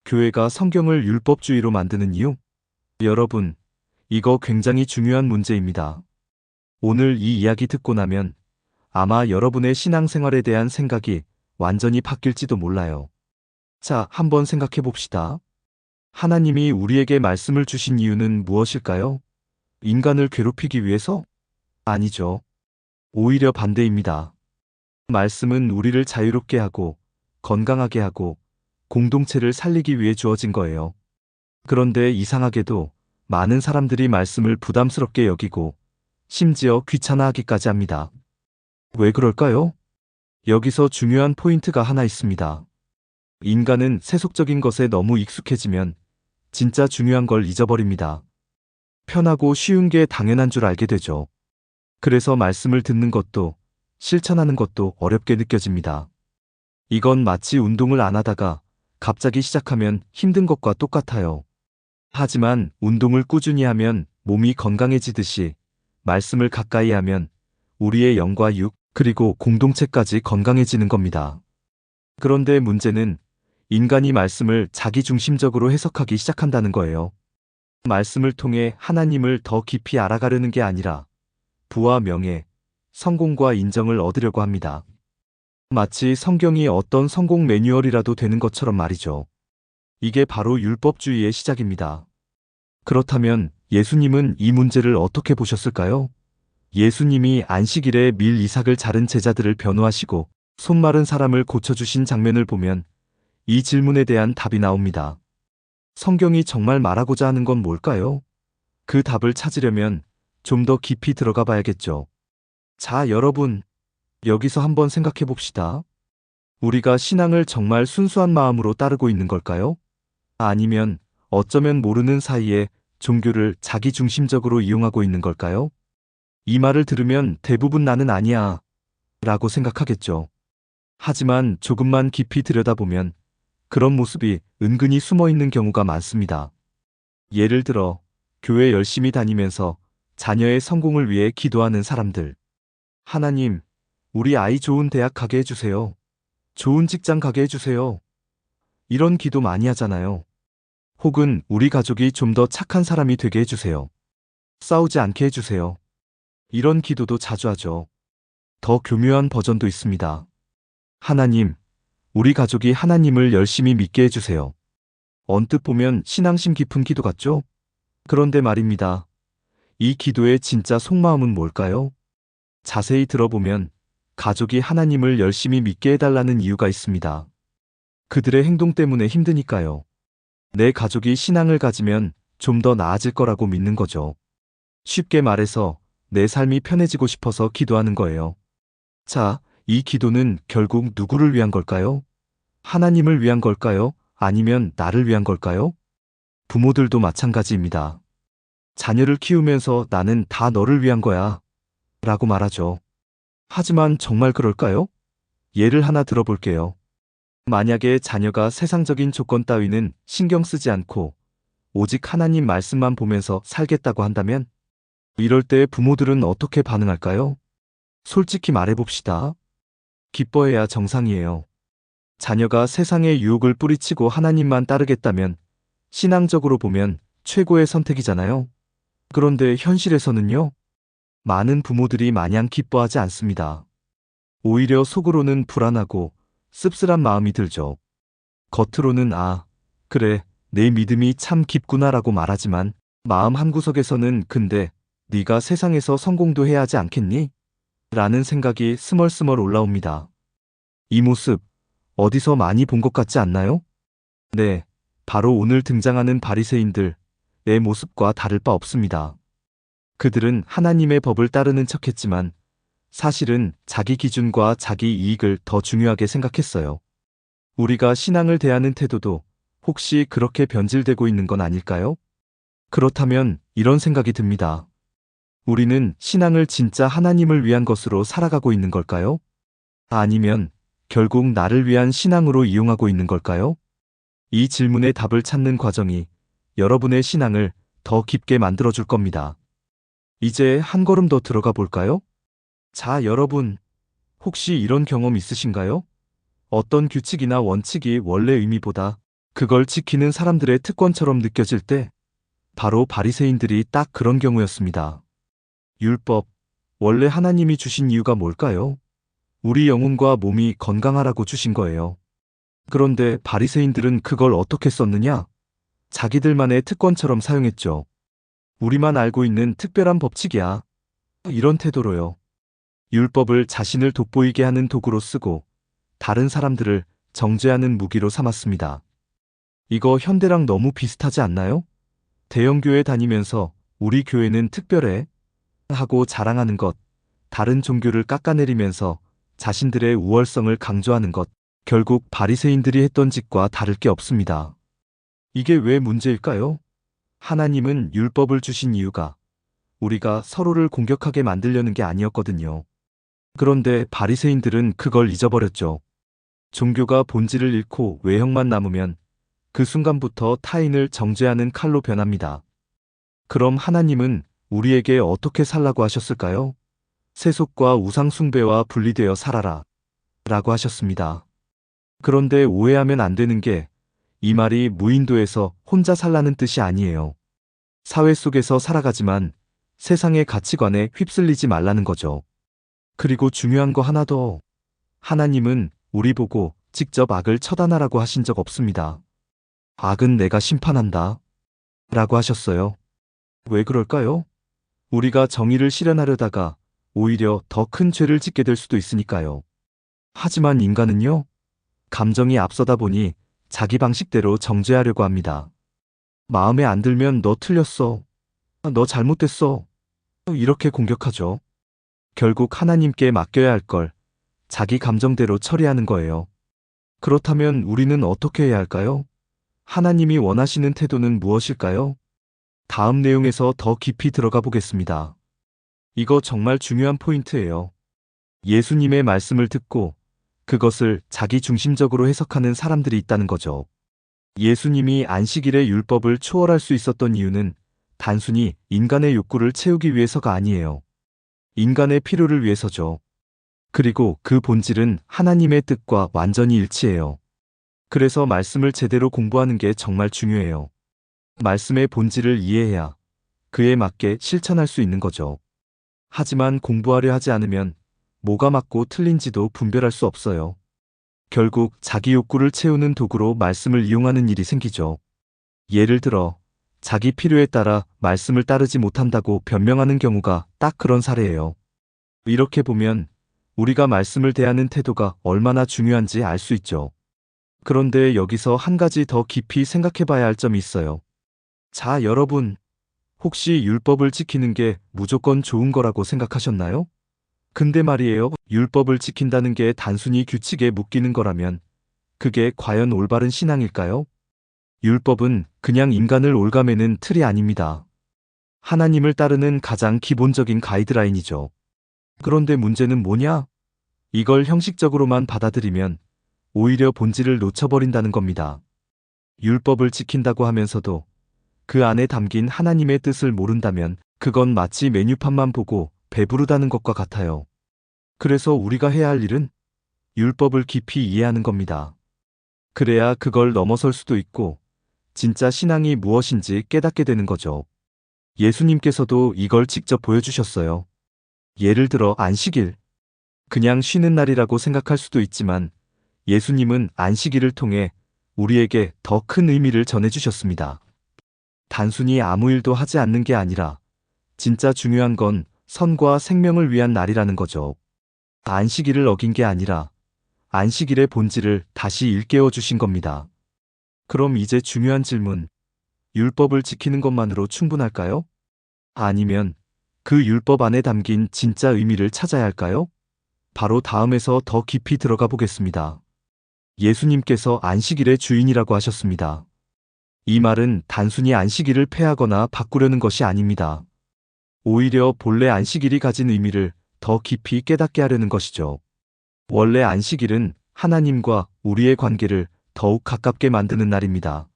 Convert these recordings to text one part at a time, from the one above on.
교회가 성경을 율법주의로 만드는 이유? 여러분, 이거 굉장히 중요한 문제입니다. 오늘 이 이야기 듣고 나면 아마 여러분의 신앙생활에 대한 생각이 완전히 바뀔지도 몰라요. 자, 한번 생각해 봅시다. 하나님이 우리에게 말씀을 주신 이유는 무엇일까요? 인간을 괴롭히기 위해서? 아니죠. 오히려 반대입니다. 말씀은 우리를 자유롭게 하고 건강하게 하고 공동체를 살리기 위해 주어진 거예요. 그런데 이상하게도 많은 사람들이 말씀을 부담스럽게 여기고 심지어 귀찮아하기까지 합니다. 왜 그럴까요? 여기서 중요한 포인트가 하나 있습니다. 인간은 세속적인 것에 너무 익숙해지면 진짜 중요한 걸 잊어버립니다. 편하고 쉬운 게 당연한 줄 알게 되죠. 그래서 말씀을 듣는 것도 실천하는 것도 어렵게 느껴집니다. 이건 마치 운동을 안 하다가 갑자기 시작하면 힘든 것과 똑같아요. 하지만 운동을 꾸준히 하면 몸이 건강해지듯이 말씀을 가까이 하면 우리의 영과 육, 그리고 공동체까지 건강해지는 겁니다. 그런데 문제는 인간이 말씀을 자기중심적으로 해석하기 시작한다는 거예요. 말씀을 통해 하나님을 더 깊이 알아가려는 게 아니라 부와 명예, 성공과 인정을 얻으려고 합니다. 마치 성경이 어떤 성공 매뉴얼이라도 되는 것처럼 말이죠. 이게 바로 율법주의의 시작입니다. 그렇다면 예수님은 이 문제를 어떻게 보셨을까요? 예수님이 안식일에 밀 이삭을 자른 제자들을 변호하시고 손 마른 사람을 고쳐주신 장면을 보면 이 질문에 대한 답이 나옵니다. 성경이 정말 말하고자 하는 건 뭘까요? 그 답을 찾으려면 좀 더 깊이 들어가 봐야겠죠. 자, 여러분, 여기서 한번 생각해 봅시다. 우리가 신앙을 정말 순수한 마음으로 따르고 있는 걸까요? 아니면 어쩌면 모르는 사이에 종교를 자기중심적으로 이용하고 있는 걸까요? 이 말을 들으면 대부분 나는 아니야 라고 생각하겠죠. 하지만 조금만 깊이 들여다보면 그런 모습이 은근히 숨어 있는 경우가 많습니다. 예를 들어, 교회 열심히 다니면서 자녀의 성공을 위해 기도하는 사람들. 하나님, 우리 아이 좋은 대학 가게 해주세요. 좋은 직장 가게 해주세요. 이런 기도 많이 하잖아요. 혹은 우리 가족이 좀 더 착한 사람이 되게 해주세요. 싸우지 않게 해주세요. 이런 기도도 자주 하죠. 더 교묘한 버전도 있습니다. 하나님, 우리 가족이 하나님을 열심히 믿게 해주세요. 언뜻 보면 신앙심 깊은 기도 같죠? 그런데 말입니다. 이 기도의 진짜 속마음은 뭘까요? 자세히 들어보면 가족이 하나님을 열심히 믿게 해달라는 이유가 있습니다. 그들의 행동 때문에 힘드니까요. 내 가족이 신앙을 가지면 좀 더 나아질 거라고 믿는 거죠. 쉽게 말해서 내 삶이 편해지고 싶어서 기도하는 거예요. 자, 이 기도는 결국 누구를 위한 걸까요? 하나님을 위한 걸까요? 아니면 나를 위한 걸까요? 부모들도 마찬가지입니다. 자녀를 키우면서 나는 다 너를 위한 거야 라고 말하죠. 하지만 정말 그럴까요? 예를 하나 들어볼게요. 만약에 자녀가 세상적인 조건 따위는 신경 쓰지 않고 오직 하나님 말씀만 보면서 살겠다고 한다면 이럴 때 부모들은 어떻게 반응할까요? 솔직히 말해봅시다. 기뻐해야 정상이에요. 자녀가 세상의 유혹을 뿌리치고 하나님만 따르겠다면 신앙적으로 보면 최고의 선택이잖아요. 그런데 현실에서는요? 많은 부모들이 마냥 기뻐하지 않습니다. 오히려 속으로는 불안하고 씁쓸한 마음이 들죠. 겉으로는 그래, 내 믿음이 참 깊구나라고 말하지만 마음 한구석에서는 근데 네가 세상에서 성공도 해야 하지 않겠니? 라는 생각이 스멀스멀 올라옵니다. 이 모습 어디서 많이 본 것 같지 않나요? 네, 바로 오늘 등장하는 바리새인들, 내 모습과 다를 바 없습니다. 그들은 하나님의 법을 따르는 척했지만 사실은 자기 기준과 자기 이익을 더 중요하게 생각했어요. 우리가 신앙을 대하는 태도도 혹시 그렇게 변질되고 있는 건 아닐까요? 그렇다면 이런 생각이 듭니다. 우리는 신앙을 진짜 하나님을 위한 것으로 살아가고 있는 걸까요? 아니면 결국 나를 위한 신앙으로 이용하고 있는 걸까요? 이 질문의 답을 찾는 과정이 여러분의 신앙을 더 깊게 만들어줄 겁니다. 이제 한 걸음 더 들어가 볼까요? 자, 여러분, 혹시 이런 경험 있으신가요? 어떤 규칙이나 원칙이 원래 의미보다 그걸 지키는 사람들의 특권처럼 느껴질 때 바로 바리새인들이 딱 그런 경우였습니다. 율법, 원래 하나님이 주신 이유가 뭘까요? 우리 영혼과 몸이 건강하라고 주신 거예요. 그런데 바리새인들은 그걸 어떻게 썼느냐? 자기들만의 특권처럼 사용했죠. 우리만 알고 있는 특별한 법칙이야. 이런 태도로요. 율법을 자신을 돋보이게 하는 도구로 쓰고 다른 사람들을 정죄하는 무기로 삼았습니다. 이거 현대랑 너무 비슷하지 않나요? 대형교회 다니면서 우리 교회는 특별해 하고 자랑하는 것, 다른 종교를 깎아내리면서 자신들의 우월성을 강조하는 것, 결국 바리새인들이 했던 짓과 다를 게 없습니다. 이게 왜 문제일까요? 하나님은 율법을 주신 이유가 우리가 서로를 공격하게 만들려는 게 아니었거든요. 그런데 바리새인들은 그걸 잊어버렸죠. 종교가 본질을 잃고 외형만 남으면 그 순간부터 타인을 정죄하는 칼로 변합니다. 그럼 하나님은 우리에게 어떻게 살라고 하셨을까요? 세속과 우상숭배와 분리되어 살아라 라고 하셨습니다. 그런데 오해하면 안 되는 게 이 말이 무인도에서 혼자 살라는 뜻이 아니에요. 사회 속에서 살아가지만 세상의 가치관에 휩쓸리지 말라는 거죠. 그리고 중요한 거 하나 더. 하나님은 우리 보고 직접 악을 처단하라고 하신 적 없습니다. 악은 내가 심판한다 라고 하셨어요. 왜 그럴까요? 우리가 정의를 실현하려다가 오히려 더 큰 죄를 짓게 될 수도 있으니까요. 하지만 인간은요, 감정이 앞서다 보니 자기 방식대로 정죄하려고 합니다. 마음에 안 들면 너 틀렸어. 너 잘못됐어. 이렇게 공격하죠. 결국 하나님께 맡겨야 할 걸 자기 감정대로 처리하는 거예요. 그렇다면 우리는 어떻게 해야 할까요? 하나님이 원하시는 태도는 무엇일까요? 다음 내용에서 더 깊이 들어가 보겠습니다. 이거 정말 중요한 포인트예요. 예수님의 말씀을 듣고 그것을 자기 중심적으로 해석하는 사람들이 있다는 거죠. 예수님이 안식일의 율법을 초월할 수 있었던 이유는 단순히 인간의 욕구를 채우기 위해서가 아니에요. 인간의 필요를 위해서죠. 그리고 그 본질은 하나님의 뜻과 완전히 일치해요. 그래서 말씀을 제대로 공부하는 게 정말 중요해요. 말씀의 본질을 이해해야 그에 맞게 실천할 수 있는 거죠. 하지만 공부하려 하지 않으면 뭐가 맞고 틀린지도 분별할 수 없어요. 결국 자기 욕구를 채우는 도구로 말씀을 이용하는 일이 생기죠. 예를 들어 자기 필요에 따라 말씀을 따르지 못한다고 변명하는 경우가 딱 그런 사례예요. 이렇게 보면 우리가 말씀을 대하는 태도가 얼마나 중요한지 알 수 있죠. 그런데 여기서 한 가지 더 깊이 생각해 봐야 할 점이 있어요. 자, 여러분, 혹시 율법을 지키는 게 무조건 좋은 거라고 생각하셨나요? 근데 말이에요. 율법을 지킨다는 게 단순히 규칙에 묶이는 거라면 그게 과연 올바른 신앙일까요? 율법은 그냥 인간을 옭아매는 틀이 아닙니다. 하나님을 따르는 가장 기본적인 가이드라인이죠. 그런데 문제는 뭐냐? 이걸 형식적으로만 받아들이면 오히려 본질을 놓쳐버린다는 겁니다. 율법을 지킨다고 하면서도 그 안에 담긴 하나님의 뜻을 모른다면 그건 마치 메뉴판만 보고 배부르다는 것과 같아요. 그래서 우리가 해야 할 일은 율법을 깊이 이해하는 겁니다. 그래야 그걸 넘어설 수도 있고 진짜 신앙이 무엇인지 깨닫게 되는 거죠. 예수님께서도 이걸 직접 보여주셨어요. 예를 들어 안식일. 그냥 쉬는 날이라고 생각할 수도 있지만 예수님은 안식일을 통해 우리에게 더 큰 의미를 전해주셨습니다. 단순히 아무 일도 하지 않는 게 아니라 진짜 중요한 건 선과 생명을 위한 날이라는 거죠. 안식일을 어긴 게 아니라 안식일의 본질을 다시 일깨워 주신 겁니다. 그럼 이제 중요한 질문. 율법을 지키는 것만으로 충분할까요? 아니면 그 율법 안에 담긴 진짜 의미를 찾아야 할까요? 바로 다음에서 더 깊이 들어가 보겠습니다. 예수님께서 안식일의 주인이라고 하셨습니다. 이 말은 단순히 안식일을 폐하거나 바꾸려는 것이 아닙니다. 오히려 본래 안식일이 가진 의미를 더 깊이 깨닫게 하려는 것이죠. 원래 안식일은 하나님과 우리의 관계를 더욱 가깝게 만드는 날입니다.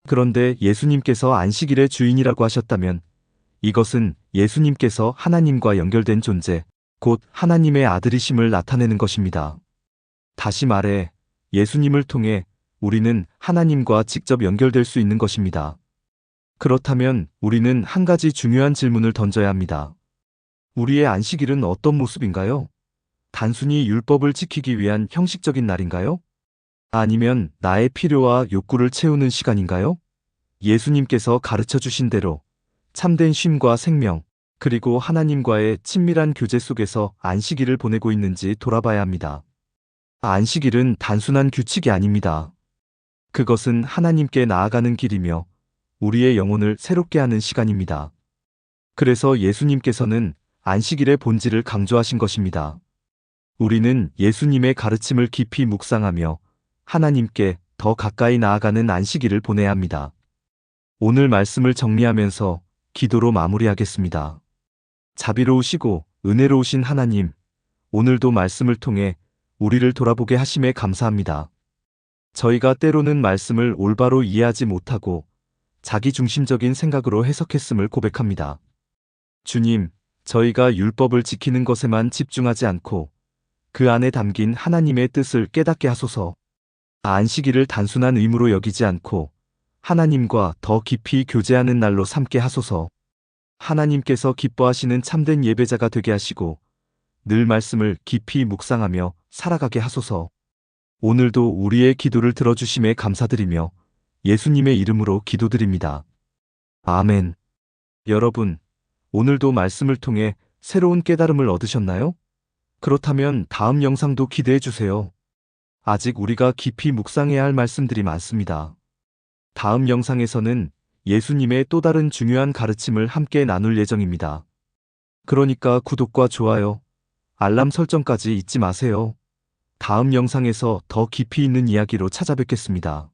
그런데 예수님께서 안식일의 주인이라고 하셨다면 이것은 예수님께서 하나님과 연결된 존재, 곧 하나님의 아들이심을 나타내는 것입니다. 다시 말해 예수님을 통해 우리는 하나님과 직접 연결될 수 있는 것입니다. 그렇다면 우리는 한 가지 중요한 질문을 던져야 합니다. 우리의 안식일은 어떤 모습인가요? 단순히 율법을 지키기 위한 형식적인 날인가요? 아니면 나의 필요와 욕구를 채우는 시간인가요? 예수님께서 가르쳐 주신 대로 참된 쉼과 생명, 그리고 하나님과의 친밀한 교제 속에서 안식일을 보내고 있는지 돌아봐야 합니다. 안식일은 단순한 규칙이 아닙니다. 그것은 하나님께 나아가는 길이며 우리의 영혼을 새롭게 하는 시간입니다. 그래서 예수님께서는 안식일의 본질을 강조하신 것입니다. 우리는 예수님의 가르침을 깊이 묵상하며 하나님께 더 가까이 나아가는 안식일을 보내야 합니다. 오늘 말씀을 정리하면서 기도로 마무리하겠습니다. 자비로우시고 은혜로우신 하나님, 오늘도 말씀을 통해 우리를 돌아보게 하심에 감사합니다. 저희가 때로는 말씀을 올바로 이해하지 못하고 자기중심적인 생각으로 해석했음을 고백합니다. 주님, 저희가 율법을 지키는 것에만 집중하지 않고 그 안에 담긴 하나님의 뜻을 깨닫게 하소서. 안식일을 단순한 의무로 여기지 않고 하나님과 더 깊이 교제하는 날로 삼게 하소서. 하나님께서 기뻐하시는 참된 예배자가 되게 하시고 늘 말씀을 깊이 묵상하며 살아가게 하소서. 오늘도 우리의 기도를 들어주심에 감사드리며 예수님의 이름으로 기도드립니다. 아멘. 여러분, 오늘도 말씀을 통해 새로운 깨달음을 얻으셨나요? 그렇다면 다음 영상도 기대해 주세요. 아직 우리가 깊이 묵상해야 할 말씀들이 많습니다. 다음 영상에서는 예수님의 또 다른 중요한 가르침을 함께 나눌 예정입니다. 그러니까 구독과 좋아요, 알람 설정까지 잊지 마세요. 다음 영상에서 더 깊이 있는 이야기로 찾아뵙겠습니다.